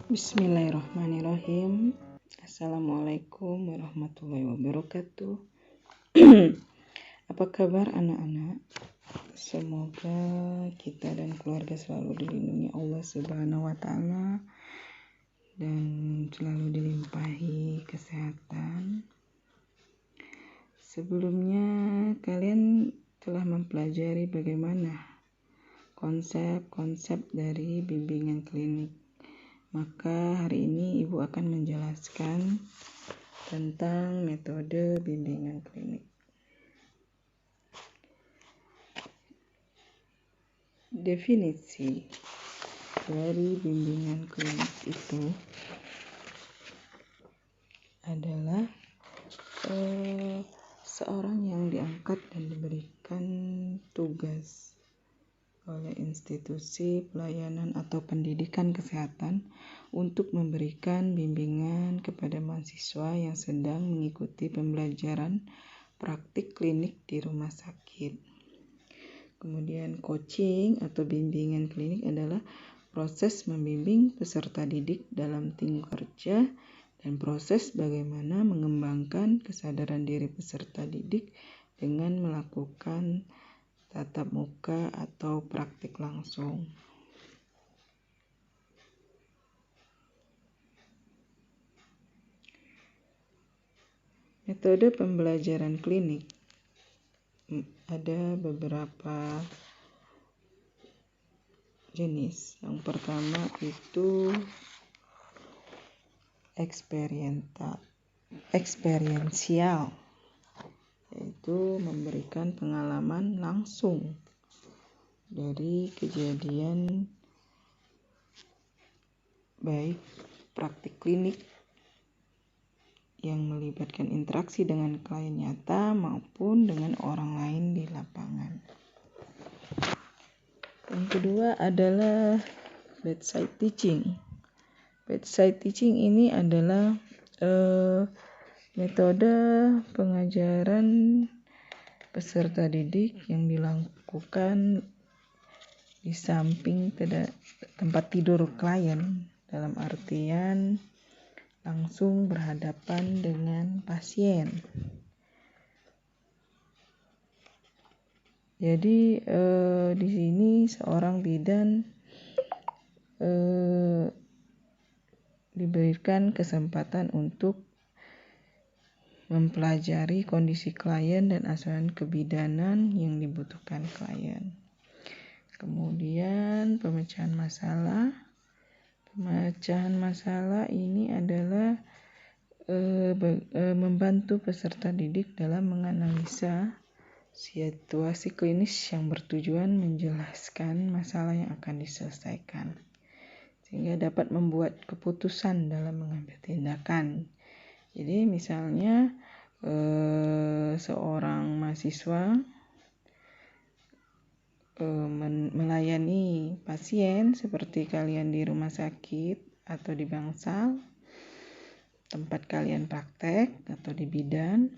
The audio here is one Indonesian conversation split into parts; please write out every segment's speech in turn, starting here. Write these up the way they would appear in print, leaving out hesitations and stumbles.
Bismillahirrahmanirrahim. Assalamualaikum warahmatullahi wabarakatuh. Apa kabar anak-anak? Semoga kita dan keluarga selalu dilindungi Allah Subhanahu wa taala dan selalu dilimpahi kesehatan. Sebelumnya kalian telah mempelajari bagaimana konsep-konsep dari bimbingan klinik. Maka hari ini Ibu akan menjelaskan tentang metode bimbingan klinik. Definisi dari bimbingan klinik itu adalah seorang yang diangkat dan diberikan tugas oleh institusi pelayanan atau pendidikan kesehatan untuk memberikan bimbingan kepada mahasiswa yang sedang mengikuti pembelajaran praktik klinik di rumah sakit. Kemudian coaching atau bimbingan klinik adalah proses membimbing peserta didik dalam tim kerja dan proses bagaimana mengembangkan kesadaran diri peserta didik dengan melakukan tatap muka atau praktik langsung. Metode pembelajaran klinik ada beberapa jenis. Yang pertama itu eksperiensial, yaitu memberikan pengalaman langsung dari kejadian baik praktik klinik yang melibatkan interaksi dengan klien nyata maupun dengan orang lain di lapangan. Yang kedua adalah bedside teaching. Bedside teaching ini adalah metode pengajaran peserta didik yang dilakukan di samping tempat tidur klien, dalam artian langsung berhadapan dengan pasien. Jadi di sini seorang bidan diberikan kesempatan untuk mempelajari kondisi klien dan asuhan kebidanan yang dibutuhkan klien. Kemudian pemecahan masalah. Pemecahan masalah ini adalah membantu peserta didik dalam menganalisa situasi klinis yang bertujuan menjelaskan masalah yang akan diselesaikan, sehingga dapat membuat keputusan dalam mengambil tindakan. Jadi misalnya seorang mahasiswa melayani pasien seperti kalian di rumah sakit atau di bangsal, tempat kalian praktek atau di bidan.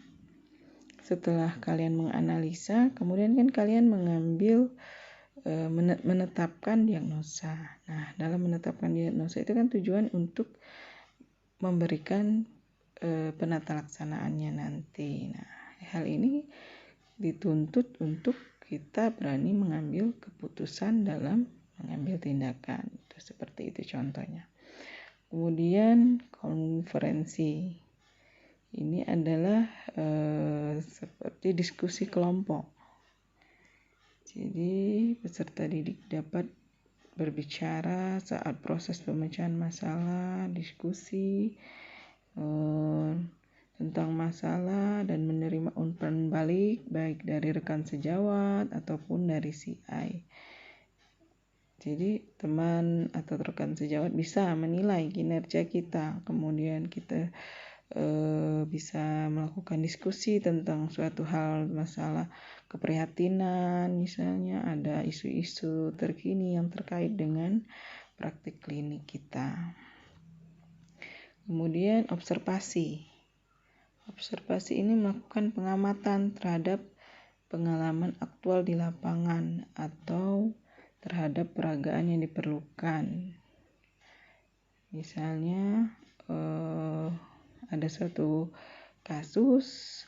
Setelah kalian menganalisa, kemudian kan kalian mengambil menetapkan diagnosa. Nah, dalam menetapkan diagnosa itu kan tujuan untuk memberikan penata laksanaannya nanti. Nah, hal ini dituntut untuk kita berani mengambil keputusan dalam mengambil tindakan. Itu seperti itu contohnya. Kemudian konferensi. Ini adalah seperti diskusi kelompok. Jadi peserta didik dapat berbicara saat proses pemecahan masalah, diskusi tentang masalah dan menerima umpan balik baik dari rekan sejawat ataupun dari CI. Jadi teman atau rekan sejawat bisa menilai kinerja kita, kemudian kita bisa melakukan diskusi tentang suatu hal, masalah keprihatinan, misalnya ada isu-isu terkini yang terkait dengan praktik klinik kita. Kemudian observasi. Observasi ini melakukan pengamatan terhadap pengalaman aktual di lapangan atau terhadap peragaan yang diperlukan. Misalnya ada suatu kasus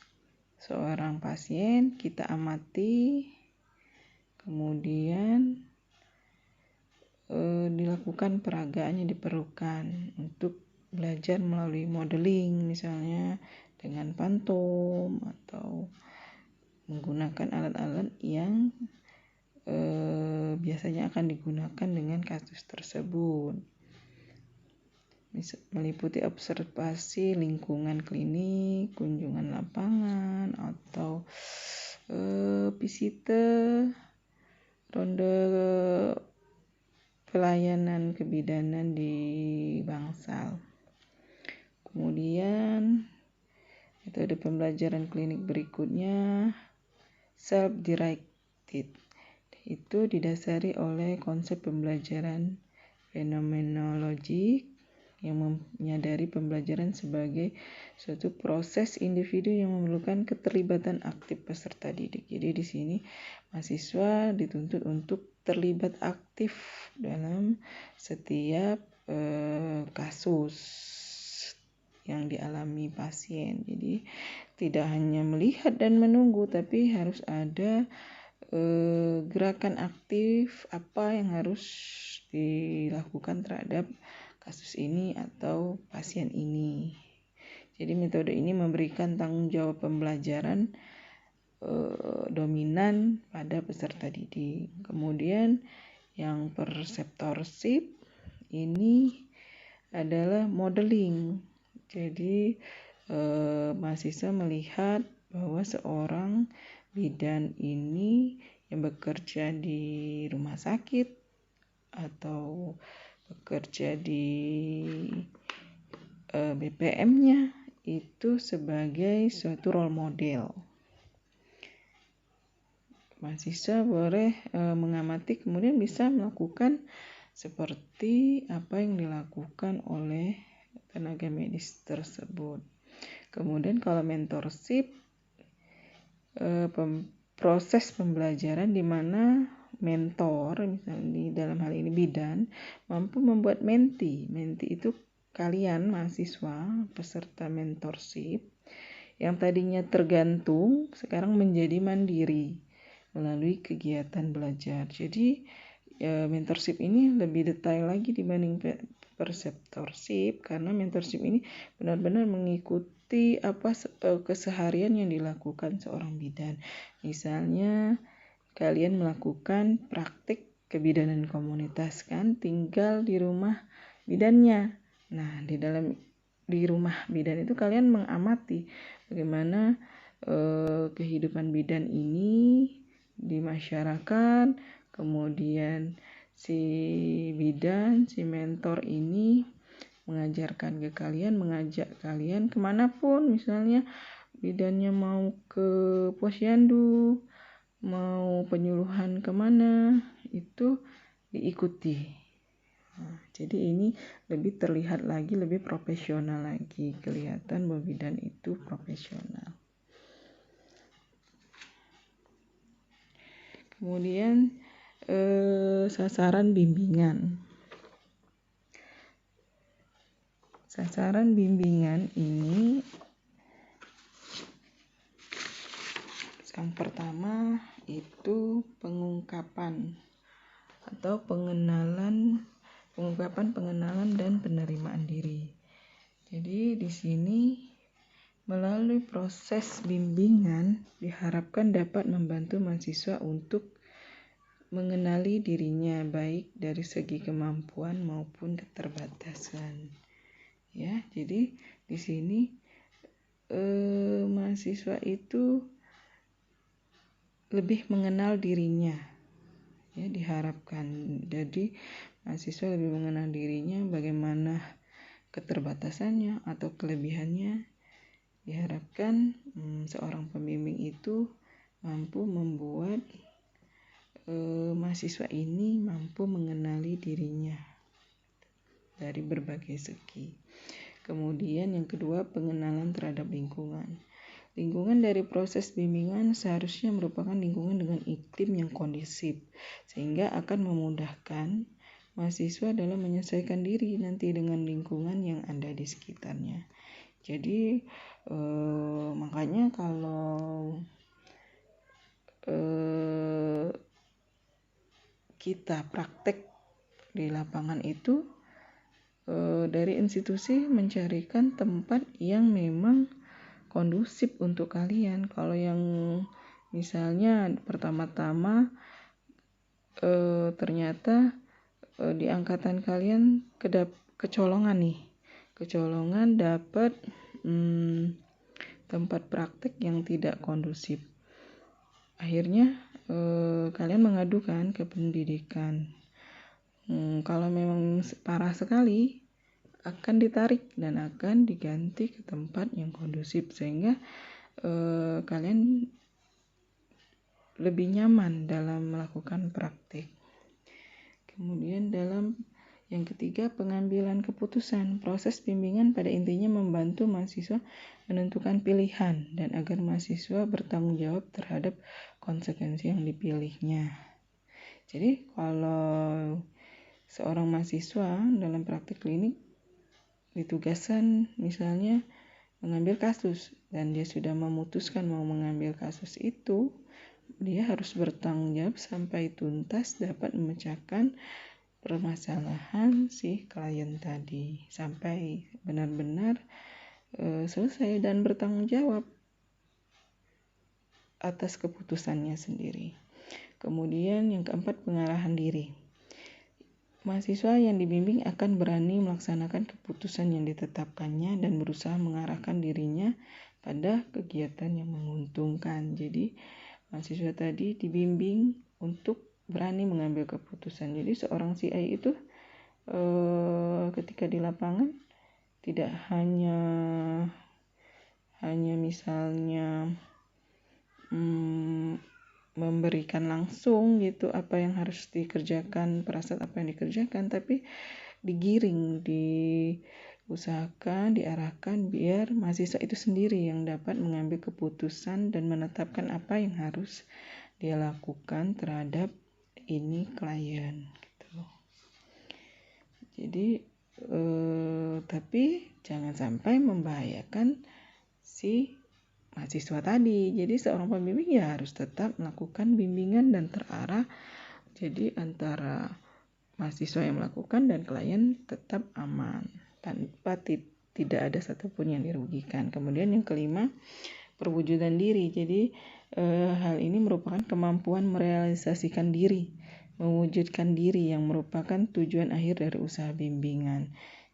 seorang pasien kita amati, kemudian dilakukan peragaannya diperlukan untuk belajar melalui modeling, misalnya dengan pantom atau menggunakan alat-alat yang biasanya akan digunakan dengan kasus tersebut. Meliputi observasi lingkungan klinik, kunjungan lapangan, atau visite ronde pelayanan kebidanan di bangsal. Kemudian metode pembelajaran klinik berikutnya self-directed. Itu didasari oleh konsep pembelajaran fenomenologik yang menyadari pembelajaran sebagai suatu proses individu yang memerlukan keterlibatan aktif peserta didik. Jadi di sini mahasiswa dituntut untuk terlibat aktif dalam setiap kasus yang dialami pasien. Jadi tidak hanya melihat dan menunggu, tapi harus ada gerakan aktif apa yang harus dilakukan terhadap kasus ini atau pasien ini. Jadi metode ini memberikan tanggung jawab pembelajaran dominan pada peserta didik. Kemudian yang perseptorship ini adalah modeling. Jadi mahasiswa melihat bahwa seorang bidan ini yang bekerja di rumah sakit atau bekerja di BPM-nya itu sebagai suatu role model. Mahasiswa boleh mengamati, kemudian bisa melakukan seperti apa yang dilakukan oleh tenaga medis tersebut. Kemudian kalau mentorship, proses pembelajaran di mana mentor, misalnya di dalam hal ini bidan, mampu membuat menti. Menti itu kalian mahasiswa peserta mentorship yang tadinya tergantung sekarang menjadi mandiri melalui kegiatan belajar. Jadi mentorship ini lebih detail lagi dibanding perseptorship, karena mentorship ini benar-benar mengikuti keseharian yang dilakukan seorang bidan. Misalnya kalian melakukan praktik kebidanan komunitas kan, tinggal di rumah bidannya. Nah, di rumah bidan itu kalian mengamati bagaimana kehidupan bidan ini di masyarakat. Kemudian si bidan, si mentor ini mengajarkan ke kalian, mengajak kalian kemanapun, misalnya bidannya mau ke posyandu, mau penyuluhan kemana, itu diikuti. Nah, jadi ini lebih terlihat lagi, lebih profesional lagi, kelihatan bahwa bidan itu profesional. Kemudian sasaran bimbingan. Sasaran bimbingan ini yang pertama itu pengungkapan, pengenalan dan penerimaan diri. Jadi di sini melalui proses bimbingan diharapkan dapat membantu mahasiswa untuk mengenali dirinya, baik dari segi kemampuan maupun keterbatasan. Ya, jadi di sini mahasiswa itu lebih mengenal dirinya. Ya, diharapkan. Jadi mahasiswa lebih mengenal dirinya, bagaimana keterbatasannya atau kelebihannya. Diharapkan seorang pembimbing itu mampu membuat mahasiswa ini mampu mengenali dirinya dari berbagai segi. Kemudian yang kedua, pengenalan terhadap lingkungan. Lingkungan dari proses bimbingan seharusnya merupakan lingkungan dengan iklim yang kondusif, sehingga akan memudahkan mahasiswa dalam menyesuaikan diri nanti dengan lingkungan yang ada di sekitarnya. Jadi makanya kalau kita praktek di lapangan itu dari institusi mencarikan tempat yang memang kondusif untuk kalian. Kalau yang misalnya pertama-tama ternyata di angkatan kalian kecolongan nih, kecolongan dapat tempat praktek yang tidak kondusif. Akhirnya kalian mengadukan ke pendidikan. Kalau memang parah sekali, akan ditarik dan akan diganti ke tempat yang kondusif sehingga kalian lebih nyaman dalam melakukan praktik. Kemudian dalam yang ketiga, pengambilan keputusan. Proses bimbingan pada intinya membantu mahasiswa menentukan pilihan dan agar mahasiswa bertanggung jawab terhadap konsekuensi yang dipilihnya. Jadi kalau seorang mahasiswa dalam praktik klinik ditugaskan misalnya mengambil kasus dan dia sudah memutuskan mau mengambil kasus itu, dia harus bertanggung jawab sampai tuntas dapat memecahkan permasalahan si klien tadi sampai benar-benar selesai dan bertanggung jawab atas keputusannya sendiri. Kemudian yang keempat, pengarahan diri. Mahasiswa yang dibimbing akan berani melaksanakan keputusan yang ditetapkannya dan berusaha mengarahkan dirinya pada kegiatan yang menguntungkan. Jadi mahasiswa tadi dibimbing untuk berani mengambil keputusan. Jadi seorang CI itu ketika di lapangan tidak hanya misalnya memberikan langsung gitu apa yang harus dikerjakan, pada apa yang dikerjakan, tapi digiring, diusahakan, diarahkan biar mahasiswa itu sendiri yang dapat mengambil keputusan dan menetapkan apa yang harus dia lakukan terhadap ini klien gitu. Jadi tapi jangan sampai membahayakan si mahasiswa tadi. Jadi seorang pembimbing ya harus tetap melakukan bimbingan dan terarah. Jadi antara mahasiswa yang melakukan dan klien tetap aman tanpa tidak ada satupun yang dirugikan. Kemudian yang kelima, perwujudan diri. Jadi hal ini merupakan kemampuan merealisasikan diri, mewujudkan diri yang merupakan tujuan akhir dari usaha bimbingan.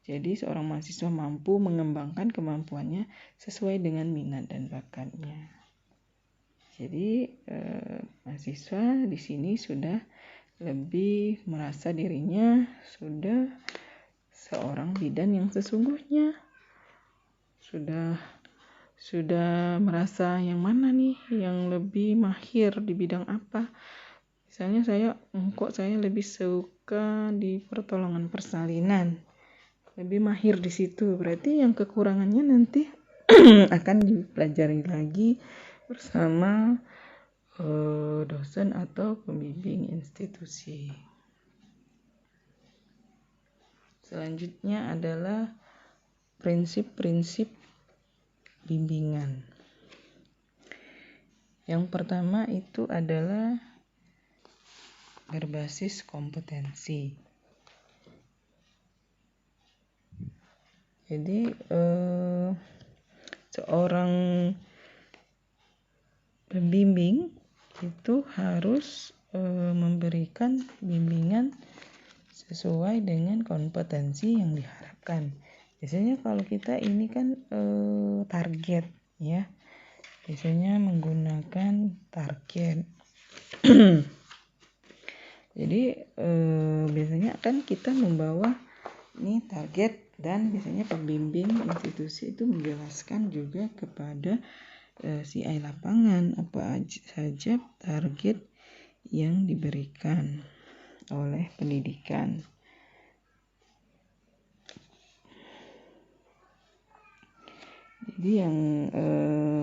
Jadi seorang mahasiswa mampu mengembangkan kemampuannya sesuai dengan minat dan bakatnya. Jadi mahasiswa di sini sudah lebih merasa dirinya sudah seorang bidan yang sesungguhnya. Sudah merasa yang mana nih yang lebih mahir di bidang apa. Misalnya saya lebih suka di pertolongan persalinan, lebih mahir di situ. Berarti yang kekurangannya nanti akan dipelajari lagi bersama dosen atau pembimbing institusi. Selanjutnya adalah prinsip-prinsip bimbingan. Yang pertama itu adalah berbasis kompetensi. Jadi seorang pembimbing itu harus memberikan bimbingan sesuai dengan kompetensi yang diharapkan. Biasanya kalau kita ini kan target ya, biasanya menggunakan target. Jadi biasanya kan kita membawa ini target dan biasanya pembimbing institusi itu menjelaskan juga kepada CI lapangan apa saja target yang diberikan oleh pendidikan. Jadi yang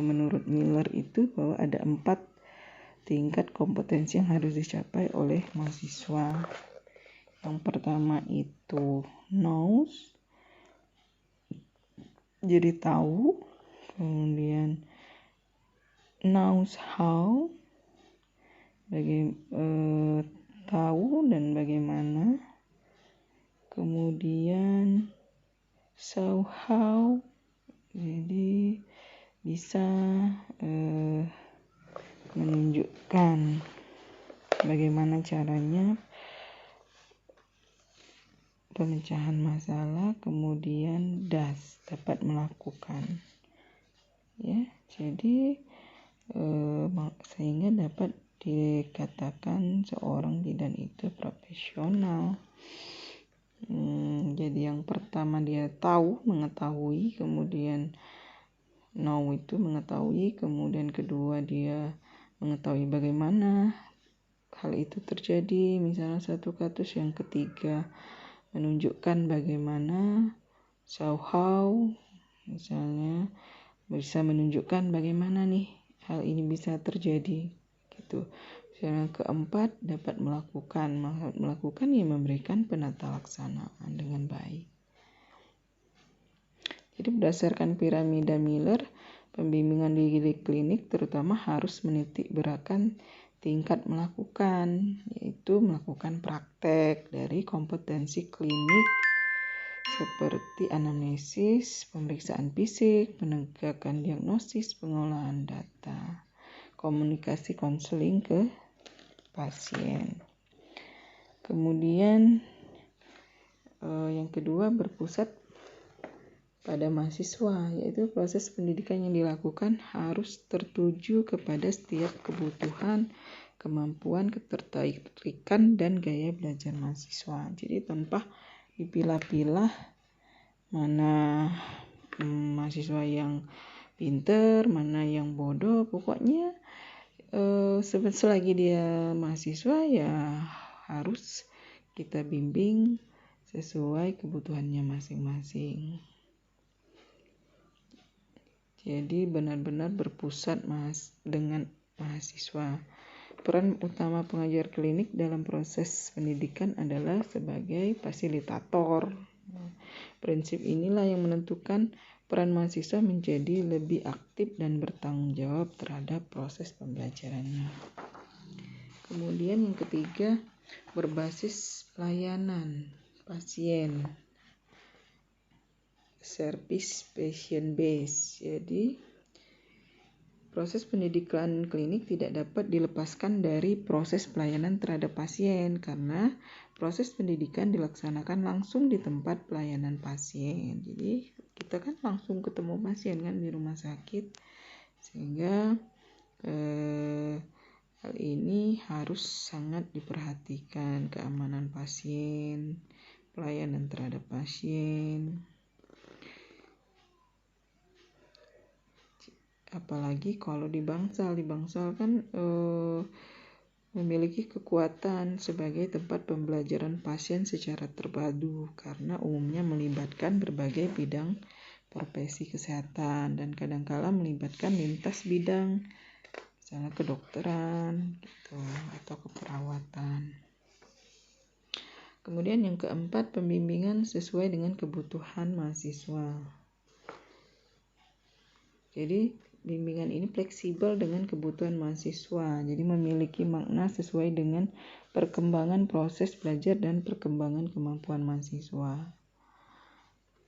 menurut Miller itu bahwa ada 4 tingkat kompetensi yang harus dicapai oleh mahasiswa. Yang pertama itu knows, jadi tahu. Kemudian knows how, tahu dan bagaimana. Kemudian show how, jadi bisa menunjukkan bagaimana caranya pemecahan masalah. Kemudian does, dapat melakukan, ya. Jadi sehingga dapat dikatakan seorang bidan itu profesional. Jadi yang pertama dia tahu, mengetahui, kemudian know itu mengetahui, kemudian kedua dia mengetahui bagaimana hal itu terjadi, misalnya satu kasus. Yang ketiga menunjukkan bagaimana, show how, misalnya bisa menunjukkan bagaimana nih hal ini bisa terjadi gitu. Yang keempat dapat melakukan ya memberikan penata laksanaan dengan baik. Jadi berdasarkan piramida Miller, pembimbingan di klinik terutama harus menitik beratkan tingkat melakukan, yaitu melakukan praktek dari kompetensi klinik seperti anamnesis, pemeriksaan fisik, penegakan diagnosis, pengolahan data, komunikasi konseling ke pasien. Kemudian yang kedua berpusat pada mahasiswa, yaitu proses pendidikan yang dilakukan harus tertuju kepada setiap kebutuhan, kemampuan, ketertarikan, dan gaya belajar mahasiswa. Jadi tanpa dipilah-pilah mana mahasiswa yang pinter, mana yang bodoh, pokoknya selagi dia mahasiswa ya harus kita bimbing sesuai kebutuhannya masing-masing. Jadi benar-benar berpusat dengan mahasiswa. Peran utama pengajar klinik dalam proses pendidikan adalah sebagai fasilitator. Prinsip inilah yang menentukan peran mahasiswa menjadi lebih aktif dan bertanggung jawab terhadap proses pembelajarannya. Kemudian yang ketiga, berbasis layanan pasien, service patient base. Jadi proses pendidikan klinik tidak dapat dilepaskan dari proses pelayanan terhadap pasien karena proses pendidikan dilaksanakan langsung di tempat pelayanan pasien. Jadi kita kan langsung ketemu pasien kan di rumah sakit, sehingga hal ini harus sangat diperhatikan, keamanan pasien, pelayanan terhadap pasien. Apalagi kalau di Bangsal kan memiliki kekuatan sebagai tempat pembelajaran pasien secara terpadu karena umumnya melibatkan berbagai bidang profesi kesehatan dan kadangkala melibatkan lintas bidang, misalnya kedokteran gitu, atau keperawatan. Kemudian yang keempat, pembimbingan sesuai dengan kebutuhan mahasiswa. Jadi bimbingan ini fleksibel dengan kebutuhan mahasiswa, jadi memiliki makna sesuai dengan perkembangan proses belajar dan perkembangan kemampuan mahasiswa.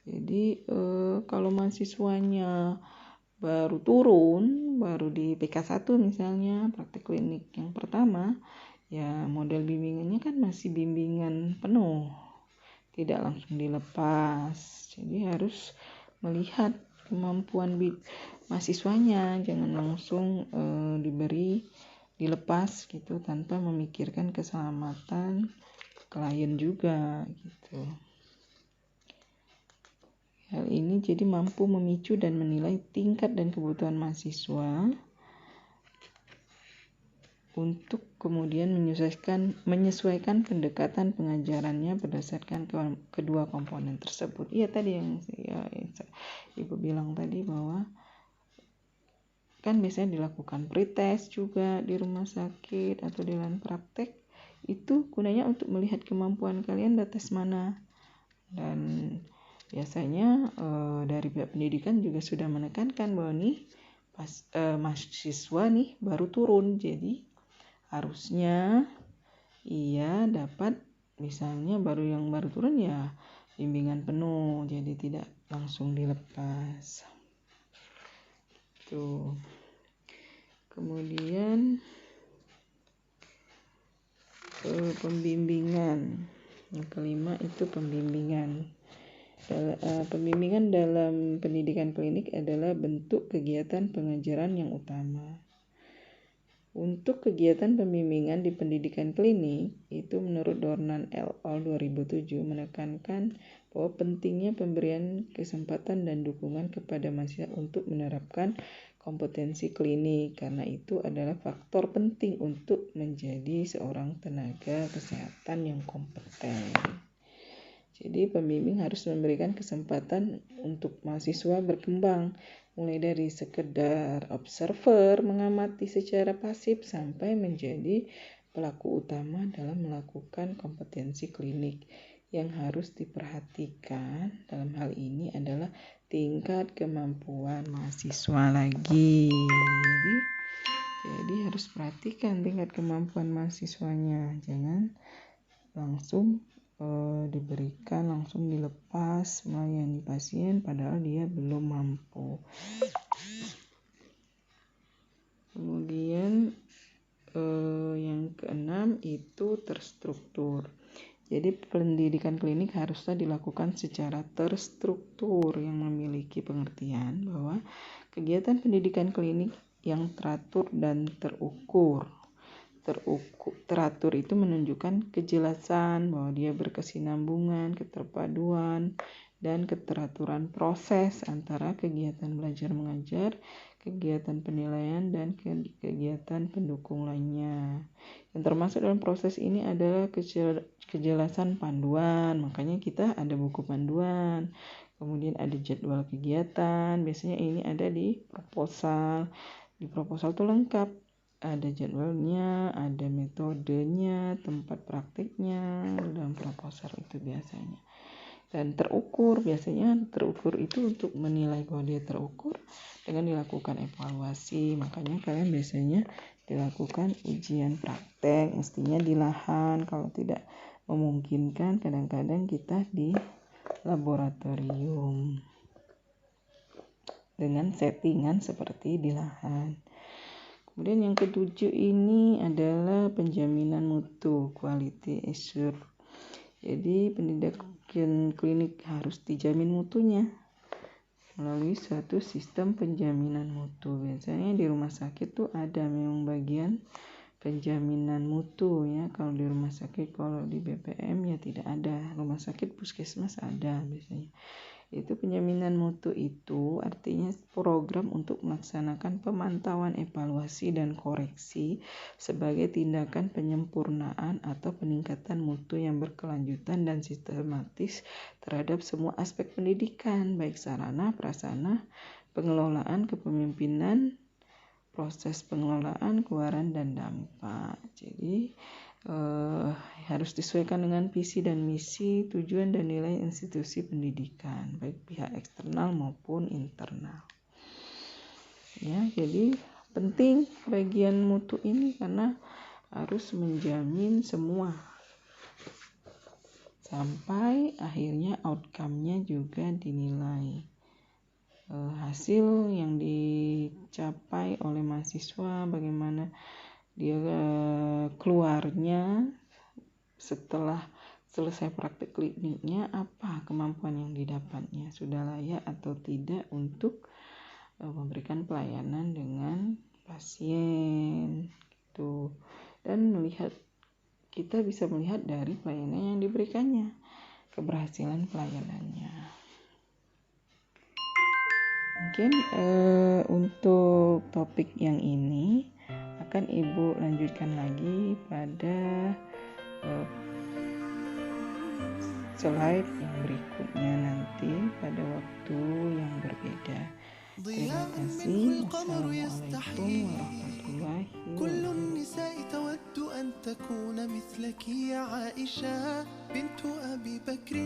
Jadi kalau mahasiswanya baru di PK1 misalnya, praktek klinik yang pertama, ya model bimbingannya kan masih bimbingan penuh, tidak langsung dilepas. Jadi harus melihat kemampuan mahasiswanya, jangan langsung dilepas gitu tanpa memikirkan keselamatan klien juga gitu. Hal ini jadi mampu memicu dan menilai tingkat dan kebutuhan mahasiswa untuk kemudian menyesuaikan pendekatan pengajarannya berdasarkan kedua komponen tersebut. Iya tadi yang Ibu bilang tadi bahwa kan biasanya dilakukan pretest juga di rumah sakit atau di lain praktek, itu gunanya untuk melihat kemampuan kalian batas mana. Dan biasanya dari pihak pendidikan juga sudah menekankan bahwa nih mahasiswa nih baru turun, jadi harusnya ia dapat, misalnya yang baru turun ya bimbingan penuh, jadi tidak langsung dilepas. Tuh. Kemudian pembimbingan. Yang kelima itu pembimbingan. Pembimbingan dalam pendidikan klinik adalah bentuk kegiatan pengajaran yang utama. Untuk kegiatan pembimbingan di pendidikan klinik, itu menurut Dornan et al. 2007 menekankan bahwa pentingnya pemberian kesempatan dan dukungan kepada mahasiswa untuk menerapkan kompetensi klinik, karena itu adalah faktor penting untuk menjadi seorang tenaga kesehatan yang kompeten. Jadi pembimbing harus memberikan kesempatan untuk mahasiswa berkembang, mulai dari sekedar observer, mengamati secara pasif, sampai menjadi pelaku utama dalam melakukan kompetensi klinik. Yang harus diperhatikan dalam hal ini adalah tingkat kemampuan mahasiswa lagi. Jadi harus perhatikan tingkat kemampuan mahasiswanya, jangan langsung diberikan, langsung dilepas melayani pasien padahal dia belum mampu. Kemudian yang keenam itu terstruktur. Jadi pendidikan klinik harusnya dilakukan secara terstruktur yang memiliki pengertian bahwa kegiatan pendidikan klinik yang teratur dan terukur. Teratur itu menunjukkan kejelasan bahwa dia berkesinambungan, keterpaduan, dan keteraturan proses antara kegiatan belajar mengajar, kegiatan penilaian, dan kegiatan pendukung lainnya. Yang termasuk dalam proses ini adalah kejelasan panduan, makanya kita ada buku panduan, kemudian ada jadwal kegiatan, biasanya ini ada di proposal. Di proposal itu lengkap, ada jadwalnya, ada metodenya, tempat praktiknya dalam proposal itu biasanya. Dan terukur, biasanya terukur itu untuk menilai bahwa dia terukur dengan dilakukan evaluasi. Makanya kalian biasanya dilakukan ujian praktek, mestinya di lahan. Kalau tidak memungkinkan, kadang-kadang kita di laboratorium dengan settingan seperti di lahan. Kemudian yang ketujuh ini adalah penjaminan mutu, quality assure. Jadi pendidikan klinik harus dijamin mutunya melalui suatu sistem penjaminan mutu. Biasanya di rumah sakit tuh ada memang bagian penjaminan mutu ya. Kalau di rumah sakit, kalau di BPM ya tidak ada. Rumah sakit puskesmas ada biasanya. Itu penjaminan mutu itu artinya program untuk melaksanakan pemantauan, evaluasi, dan koreksi sebagai tindakan penyempurnaan atau peningkatan mutu yang berkelanjutan dan sistematis terhadap semua aspek pendidikan, baik sarana, prasarana, pengelolaan, kepemimpinan, proses pengelolaan, keluaran, dan dampak. Jadi harus disesuaikan dengan visi dan misi, tujuan dan nilai institusi pendidikan, baik pihak eksternal maupun internal. Ya, jadi penting bagian mutu ini karena harus menjamin semua sampai akhirnya outcome-nya juga dinilai. Hasil yang dicapai oleh mahasiswa, bagaimana dia keluarnya setelah selesai praktik kliniknya, apa kemampuan yang didapatnya, sudah layak atau tidak untuk memberikan pelayanan dengan pasien gitu. Dan kita bisa melihat dari pelayanan yang diberikannya, keberhasilan pelayanannya. Mungkin untuk topik yang ini akan Ibu lanjutkan lagi pada slide yang berikutnya nanti pada waktu yang berbeda. Terima kasih. Wassalamualaikum warahmatullahi wabarakatuh. أن تكون مثلك يا عائشة بنت أبي بكر.